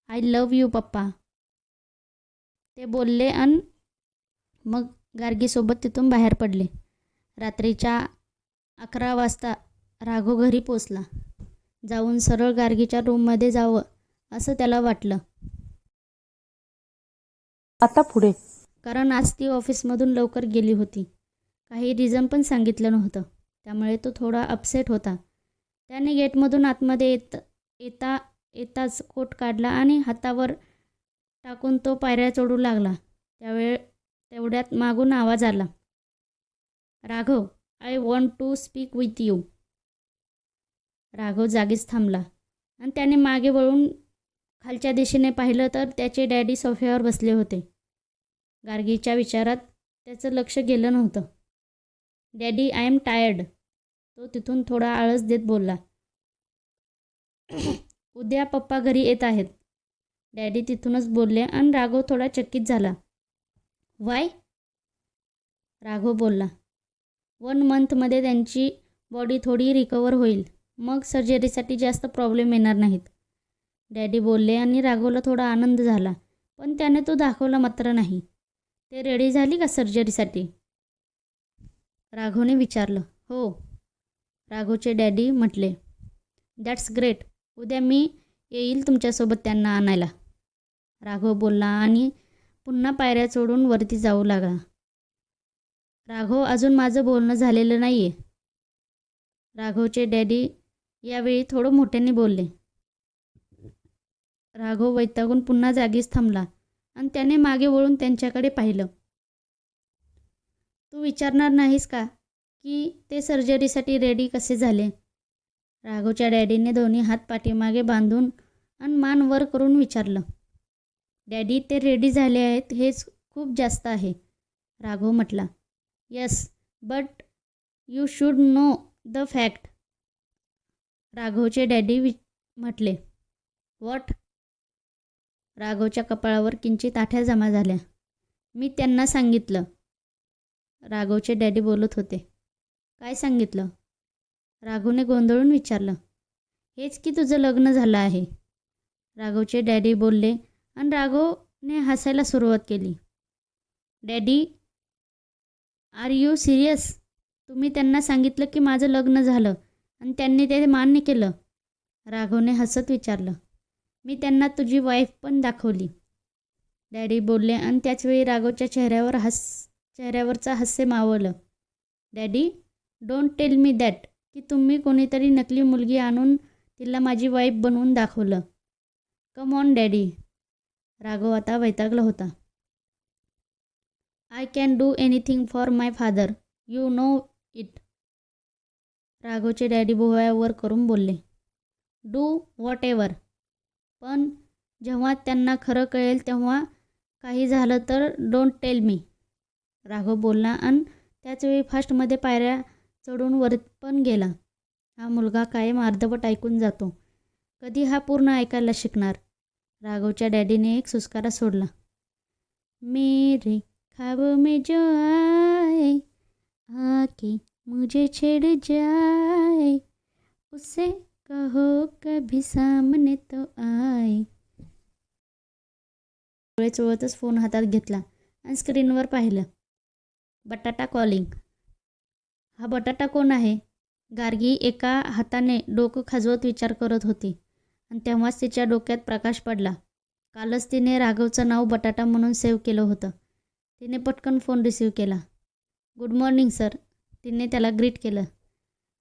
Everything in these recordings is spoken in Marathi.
आय लव्ह यू पप्पा, ते बोलले आणि मग गार्गीसोबत तिथून बाहेर पडले. रात्रीच्या 11 वाजता राघव घरी पोचला. जाऊन सरळ गार्गीच्या रूममध्ये जावं असं त्याला वाटलं. आता पुढे. कारण आज ती ऑफिसमधून लवकर गेली होती. काही रिझन पण सांगितलं नव्हतं. त्यामुळे तो थोडा अपसेट होता. त्याने गेटमधून आतमध्ये येताच कोट काढला आणि हातावर टाकून तो पायऱ्या चढू लागला. तेवढ्यात मागून आवाज आला, Raghav, I want to speak with you. Raghav जागीच थांबला आणि त्याने मागे वळून खालच्या दिशेने पाहिलं तर त्याचे डॅडी सोफ्यावर बसले होते. गार्गीच्या विचारात त्याचं लक्ष गेलं नव्हतं. डॅडी, आय एम टायर्ड, तो तिथून थोडा आळस देत बोलला. उद्या पप्पा घरी येत आहेत, डॅडी तिथूनच बोलले आणि राघव थोडा चकित झाला. वाय? राघव बोलला. 1 मंथमध्ये त्यांची बॉडी थोडी रिकवर होईल. मग सर्जरीसाठी जास्त प्रॉब्लेम येणार नाहीत, डॅडी बोलले आणि राघवला थोडा आनंद झाला. पण त्याने तो दाखवला मात्र नाही. ते रेडी झाली का सर्जरीसाठी? राघवने विचारलं. हो, राघवचे डॅडी म्हटले. दॅट्स ग्रेट, उद्या मी येईल तुमच्यासोबत त्यांना आणायला, राघव बोलला आणि पुन्हा पायऱ्या चढून वरती जाऊ लागला. राघव, अजून माझं बोलणं झालेलं नाही आहे, राघवचे डॅडी यावेळी थोडं मोठ्याने बोलले. राघव वैतागून पुन्हा जागीच थांबला आणि त्याने मागे वळून त्यांच्याकडे पाहिलं. तू विचारणार नाहीस का की ते सर्जरीसाठी रेडी कसे झाले? राघवच्या डॅडीने दोन्ही हात पाठीमागे बांधून आणि मान वर करून विचारलं. डॅडी, ते रेडी झाले आहेत हेच खूप जास्त आहे, राघव म्हटला. Yes, but you should know the fact, राघवचे डॅडी म्हटले. व्हॉट? राघवच्या कपाळावर किंचित आठ्या जमा झाल्या. मी त्यांना सांगितलं, राघवचे डॅडी बोलत होते. काय सांगितलं? राघवने गोंधळून विचारलं. हेच की तुझं लग्न झालं आहे, राघवचे डॅडी बोलले आणि राघवने हसायला सुरुवात केली. Daddy, are you serious? तुम्ही त्यांना सांगितलं की माझं लग्न झालं आणि त्यांनी ते मान्य केलं, राघवने हसत विचारलं. मी त्यांना तुझी वाईफ पण दाखवली, डॅडी बोलले आणि त्याचवेळी राघवच्या चेहऱ्यावरचं हास्य मावळलं. Daddy, don't tell me that की तुम्ही कोणीतरी नकली मुलगी आणून तिला माझी वाईफ बनवून दाखवलं. कम ऑन डॅडी, राघव आता वैतागला होता. I can do anything for my father, you know it, राघवचे डॅडी भुवया वर करून बोलले. डू व्हॉट एव्हर, पण जेव्हा त्यांना खरं कळेल तेव्हा काही झालं तर डोंट टेल मी, राघव बोलला आणि त्याचवेळी फास्टमध्ये पायऱ्या चढून वर पण गेला. हा मुलगा कायम अर्धवट ऐकून जातो, कधी हा पूर्ण ऐकायला शिकणार? राघवच्या डॅडीने एक सुस्कारा सोडला. मेरे ख्वाब में जो आए आके मुझे छेड़ जाए, उसे कहो कभी सामने तो आए. डोळे चोळतच फोन हातात घेतला आणि स्क्रीनवर पाहिलं. बटाटा कॉलिंग. हा बटाटा कोण आहे? गार्गी एका हाताने डोकं खाजवत विचार करत होती आणि तेव्हाच तिच्या डोक्यात प्रकाश पडला. कालच तिने राघवचं नाव बटाटा म्हणून सेव्ह केलं होतं. तिने पटकन फोन रिसीव्ह केला. गुड मॉर्निंग सर, तिने त्याला ग्रीट केलं.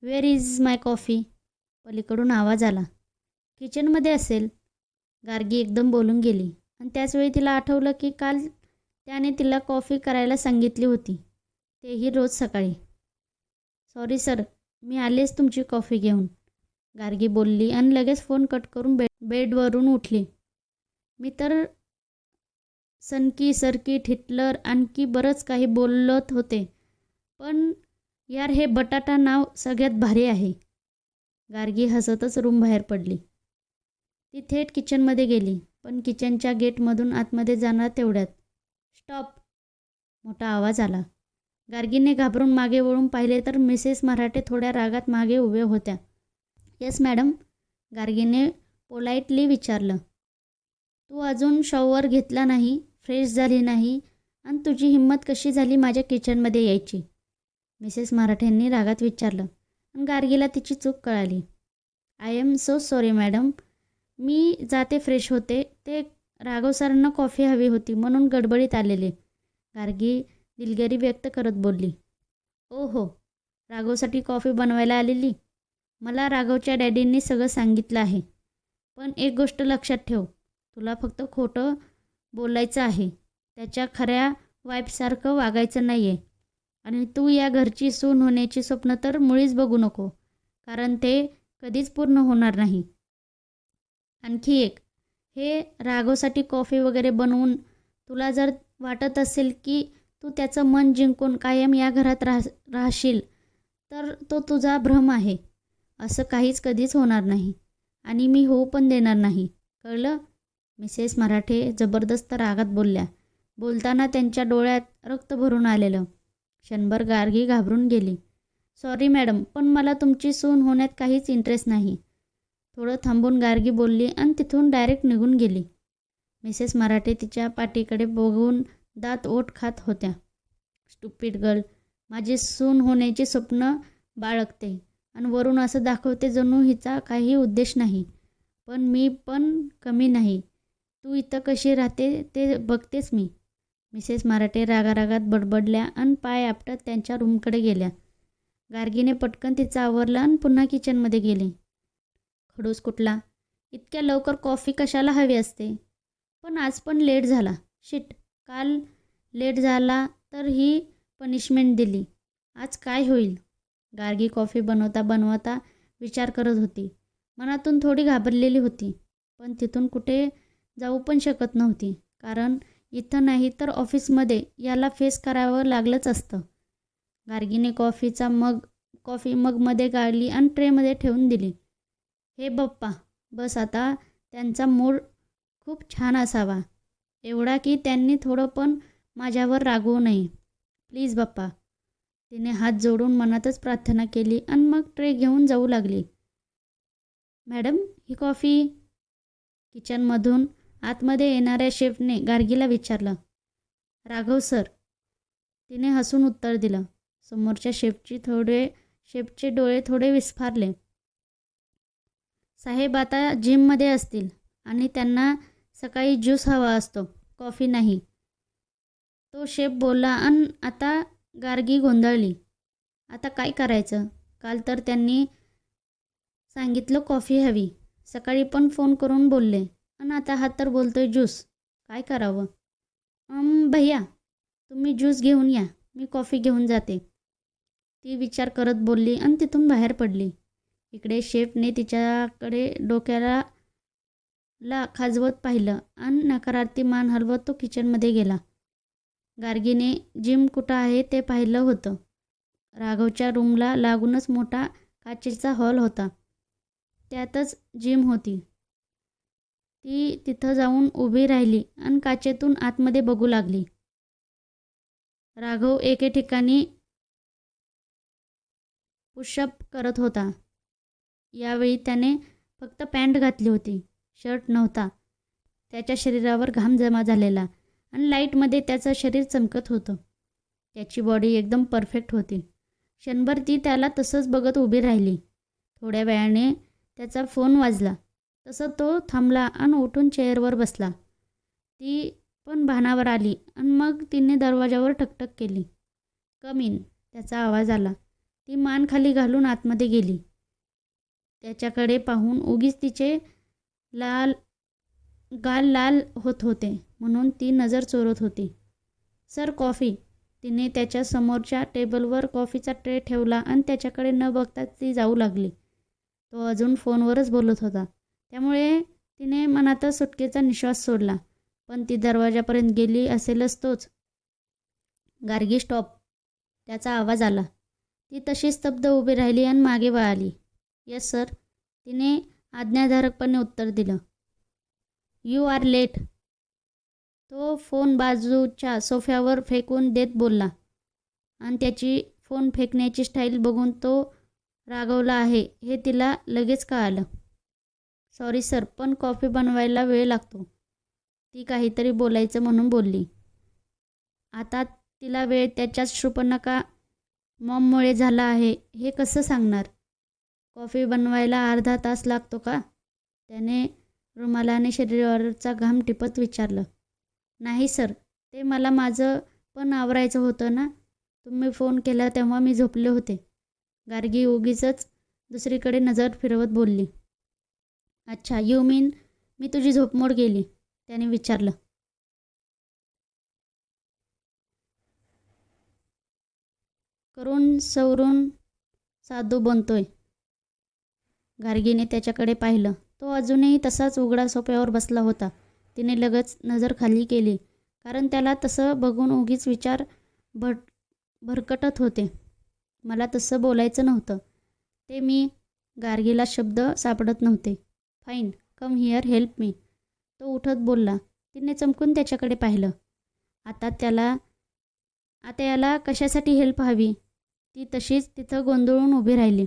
वेअर इज माय कॉफी, पलीकडून आवाज आला. किचनमध्ये असेल, गार्गी एकदम बोलून गेली आणि त्याचवेळी तिला आठवलं की काल त्याने तिला कॉफी करायला सांगितली होती, तेही रोज सकाळी. सॉरी सर, मी आलेच तुमची कॉफी घेऊन, गार्गी बोलली आणि लगेच फोन कट करून बेडवरून उठली. मी तर सनकी सर्किट हिटलर आणखी बरंच काही बोलत होते, पण यार हे बटाटा नाव सगळ्यात भारी आहे. गार्गी हसतच रूम बाहेर पडली. ती थेट किचनमध्ये गेली, पण किचनच्या गेटमधून आतमध्ये जाणार तेवढ्यात स्टॉप, मोठा आवाज आला. गार्गीने घाबरून मागे वळून पाहिले तर मिसेस मराठे थोड्या रागात मागे उभ्या होत्या. येस मॅडम, गार्गीने पोलाइटली विचारलं. तू अजून शॉवर घेतला नाही, फ्रेश झाली नाही आणि तुझी हिंमत कशी झाली माझ्या किचनमध्ये यायची? मिसेस मराठेंनी रागात विचारलं आणि गार्गीला तिची चूक कळाली. I am so sorry madam. मी जाते फ्रेश होते. ते राघव सरांना कॉफी हवी होती म्हणून गडबडीत आलेले. गार्गी दिलगिरी व्यक्त करत बोलली. ओ हो, राघवसाठी कॉफी बनवायला आलेली? मला राघवच्या डॅडींनी सगळं सांगितलं आहे. पण एक गोष्ट लक्षात ठेव, तुला फक्त खोटं बोलायचं आहे. त्याच्या खऱ्या वाईफसारखं वागायचं नाही आहे. आणि तू या घरची सून होण्याची स्वप्न तर मुळीच बघू नको, कारण ते कधीच पूर्ण होणार नाही. आणखी एक, हे राघवसाठी कॉफी वगैरे बनवून तुला जर वाटत असेल की तू त्याचं मन जिंकून कायम या घरात राहशील तर तो तुझा भ्रम आहे. असं काहीच कधीच होणार नाही आणि मी होऊ पण देणार नाही, कळलं? मिसेस मराठे जबरदस्त रागात बोलल्या. बोलताना त्यांच्या डोळ्यात रक्त भरून आलेलं. क्षणभर गार्गी घाबरून गेली. सॉरी मॅडम, पण मला तुमची सून होण्यात काहीच इंटरेस्ट नाही. थोडं थांबून गार्गी बोलली आणि तिथून डायरेक्ट निघून गेली. मिसेस मराठे तिच्या पाठीकडे बघून दात ओठ खात होत्या. स्टुपिड गर्ल, माझी सून होण्याची स्वप्न बाळगते आणि वरून असं दाखवते जणू हिचा काही उद्देश नाही. पण मी पण कमी नाही. तू इथं कशी राहते ते बघतेच मी. मिसेस मराठे रागारागात बडबडल्या आणि पाय आपटत त्यांच्या रूमकडे गेल्या. गार्गीने पटकन तिचं आवरलं आणि पुन्हा किचनमध्ये गेली. खडूस कुठला, इतक्या लवकर कॉफी कशाला हवी असते? पण आज पण लेट झाला. शिट, काल लेट झाला तर ही पनिशमेंट दिली. आज काय होईल? गार्गी कॉफी बनवता बनवता विचार करत होती. मनातून थोडी घाबरलेली होती, पण तिथून कुठे जाऊ पण शकत नव्हती, कारण इथं नाही तर ऑफिसमध्ये याला फेस करावं लागलंच असतं. गार्गीने कॉफी मगमध्ये गाळली आणि ट्रेमध्ये ठेवून दिली. हे बप्पा, बस आता. त्यांचा मूड खूप छान असावा, एवढा की त्यांनी थोडं पण माझ्यावर रागवू नये. प्लीज बाप्पा. तिने हात जोडून मनातच प्रार्थना केली आणि मग ट्रे घेऊन जाऊ लागली. मॅडम, ही कॉफी? किचनमधून आतमध्ये येणाऱ्या शेफने गार्गीला विचारलं. राघव सर, तिने हसून उत्तर दिलं. समोरच्या शेफचे डोळे थोडे विस्फारले. साहेब आता जिममध्ये असतील आणि त्यांना सकाळी ज्यूस हवा असतो, कॉफी नाही, तो शेफ बोलला. आणि आता गार्गी गोंधळली. आता काय करायचं? काल तर त्यांनी सांगितलं कॉफी हवी, सकाळी पण फोन करून बोलले, आणि आता हा तर बोलतोय ज्यूस. काय करावं? भैया, तुम्ही ज्यूस घेऊन या, मी कॉफी घेऊन जाते, ती विचार करत बोलली आणि तिथून बाहेर पडली. इकडे शेफने तिच्याकडे डोक्याला खाजवत पाहिलं आणि नकारार्थी मान हलवत तो किचनमध्ये गेला. गार्गीने जिम कुठं आहे ते पाहिलं होतं. राघवच्या रूमला लागूनच मोठा काचेचा हॉल होता, त्यातच जिम होती. ती तिथं जाऊन उभी राहिली आणि काचेतून आतमध्ये बघू लागली. राघव एके ठिकाणी पुशअप करत होता. यावेळी त्याने फक्त पॅन्ट घातली होती, शर्ट नव्हता. त्याच्या शरीरावर घाम जमा झालेला आणि लाईटमध्ये त्याचं शरीर चमकत होतं. त्याची बॉडी एकदम परफेक्ट होती. क्षणभर ती त्याला तसंच बघत उभी राहिली. थोड्या वेळाने त्याचा फोन वाजला. तसं तो थांबला आणि उठून चेअरवर बसला. ती पण भानावर आली आणि मग तिने दरवाजावर ठकठक केली. कम इन, त्याचा आवाज आला. ती मान खाली घालून आतमध्ये गेली. त्याच्याकडे पाहून उगीच तिचे गाल लाल होत होते म्हणून ती नजर चोरत होती. Sir, coffee. तिने त्याच्या समोरच्या टेबलवर कॉफीचा ट्रे ठेवला आणि त्याच्याकडे न बघता ती जाऊ लागली. तो अजून फोनवरच बोलत होता, त्यामुळे तिने मनातच सुटकेचा निश्वास सोडला. पण ती दरवाजापर्यंत गेली असेलच तोच. गार्गी, स्टॉप, त्याचा आवाज आला. ती तशी स्तब्ध उभी राहिली आणि मागे वळाली. येस सर, तिने आज्ञाधारकपणे उत्तर दिलं. यू आर लेट, तो फोन बाजूच्या सोफ्यावर फेकून देत बोलला. आणि त्याची फोन फेकण्याची स्टाईल बघून तो रागवला आहे हे तिला लगेच कळालं. सॉरी सर, पण कॉफी बनवायला वेळ लागतो. ती काहीतरी बोलायचं म्हणून बोलली. आता तिला वेळ त्याच्याच शृपणनका मॉममुळे झाला आहे हे कसं सांगणार? कॉफी बनवायला अर्धा तास लागतो का? त्याने रुमालाने शरीरावरचा घाम टिपत विचारलं. नाही सर, ते मला माझं पण आवरायचं होतं ना. तुम्ही फोन केला तेव्हा मी झोपले होते. गार्गी उगीचच दुसरीकडे नजर फिरवत बोलली. अच्छा, यू मीन मी तुझी झोपमोड केली? त्याने विचारलं. करून सवरून साधू बनतोय. गार्गीने त्याच्याकडे पाहिलं. तो अजूनही तसाच उघडा सोफ्यावर बसला होता. तिने लगेच नजर खाली केली, कारण त्याला तसं बघून उगीच विचार भरकटत होते. मला तसं बोलायचं नव्हतं. ते मी. गार्गीला शब्द सापडत नव्हते. Fine, come here, help me. तो उठत बोलला. तिने चमकून त्याच्याकडे पाहिलं. आता याला कशासाठी हेल्प हवी? ती तशीच तिथं गोंधळून उभी राहिली.